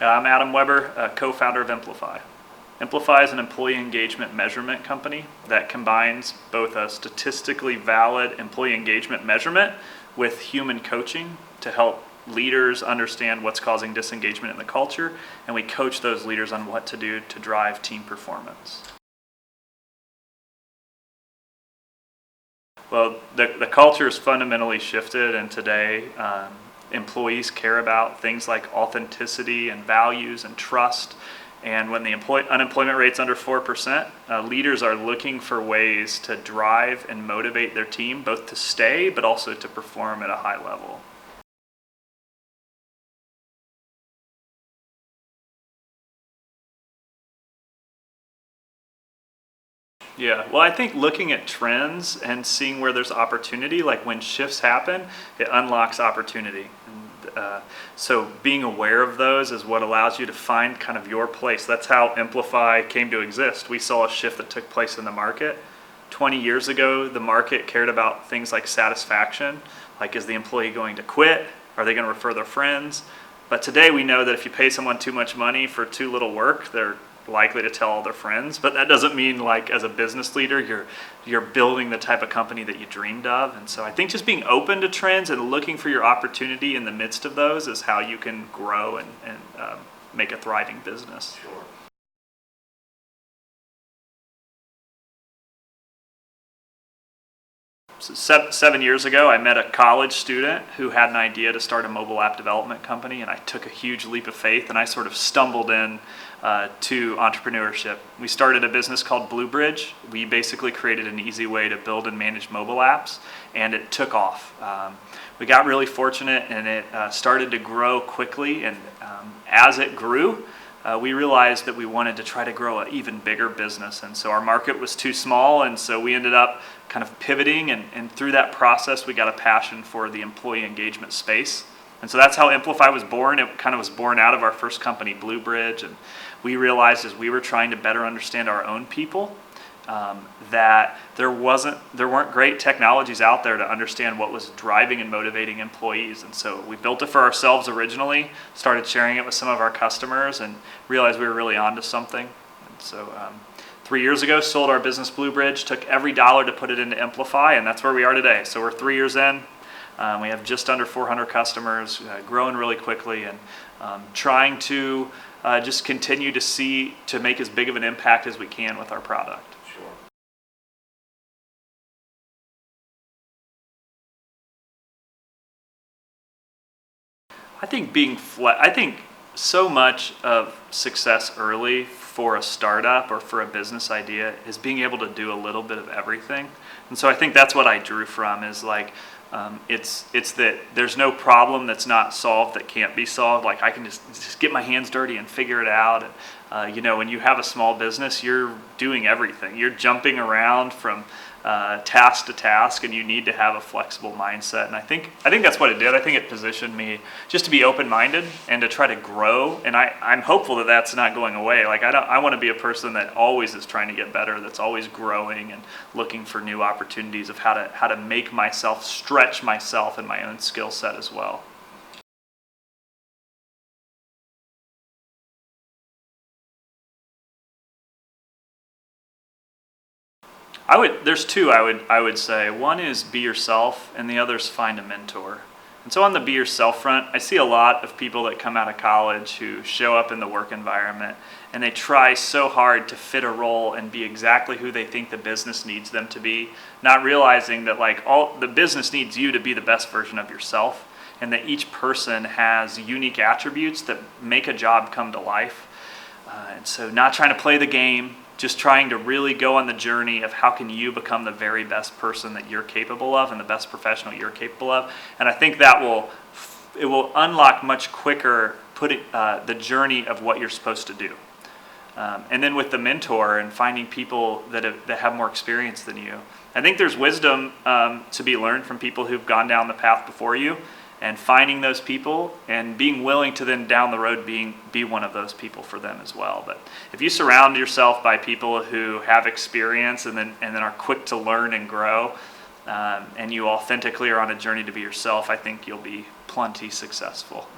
I'm Adam Weber, co-founder of Emplify. Emplify is an employee engagement measurement company that combines both a statistically valid employee engagement measurement with human coaching to help leaders understand what's causing disengagement in the culture, and we coach those leaders on what to do to drive team performance. Well, the culture has fundamentally shifted, and today employees care about things like authenticity and values and trust. And when the unemployment rate's under 4%, leaders are looking for ways to drive and motivate their team, both to stay but also to perform at a high level. Yeah, well, I think looking at trends and seeing where there's opportunity, like when shifts happen, it unlocks opportunity. So being aware of those is what allows you to find kind of your place. That's how Emplify came to exist. We saw a shift that took place in the market. 20 years ago, the market cared about things like satisfaction, like is the employee going to quit? Are they going to refer their friends? But today we know that if you pay someone too much money for too little work, they're likely to tell all their friends. But that doesn't mean, like, as a business leader you're building the type of company that you dreamed of. And so I think just being open to trends and looking for your opportunity in the midst of those is how you can grow and make a thriving business. Sure. So 7 years ago, I met a college student who had an idea to start a mobile app development company, and I took a huge leap of faith, and I sort of stumbled in to entrepreneurship. We started a business called Bluebridge. We basically created an easy way to build and manage mobile apps, and it took off. We got really fortunate, and it started to grow quickly, and as it grew, we realized that we wanted to try to grow an even bigger business, and so our market was too small, and so we ended up kind of pivoting, and through that process we got a passion for the employee engagement space. And so that's how Emplify was born. It kind of was born out of our first company, Bluebridge, and we realized as we were trying to better understand our own people that there weren't great technologies out there to understand what was driving and motivating employees. And so we built it for ourselves originally, started sharing it with some of our customers, and realized we were really onto something. And so 3 years ago, sold our business Bluebridge, took every dollar to put it into Emplify, and that's where we are today. So we're 3 years in. We have just under 400 customers, growing really quickly, and trying to just continue to make as big of an impact as we can with our product. Sure. I think so much of success early for a startup or for a business idea is being able to do a little bit of everything. And so I think that's what I drew from, is like it's that there's no problem that's not solved that can't be solved. Like I can just get my hands dirty and figure it out. When you have a small business, you're doing everything. You're jumping around from task to task, and you need to have a flexible mindset. And I think that's what it did. I think it positioned me just to be open-minded and to try to grow. And I'm hopeful that that's not going away. Like I want to be a person that always is trying to get better, that's always growing and looking for new opportunities of how to make myself stretch myself and my own skill set as well. There's two I would say. One is be yourself, and the other is find a mentor. And so on the be yourself front, I see a lot of people that come out of college who show up in the work environment and they try so hard to fit a role and be exactly who they think the business needs them to be, not realizing that the business needs you to be the best version of yourself, and that each person has unique attributes that make a job come to life. And so not trying to play the game, just trying to really go on the journey of how can you become the very best person that you're capable of and the best professional you're capable of. And I think that will unlock much quicker the journey of what you're supposed to do. And then with the mentor and finding people that have more experience than you, I think there's wisdom to be learned from people who've gone down the path before you, and finding those people and being willing to then down the road be one of those people for them as well. But if you surround yourself by people who have experience and then are quick to learn and grow, and you authentically are on a journey to be yourself, I think you'll be plenty successful.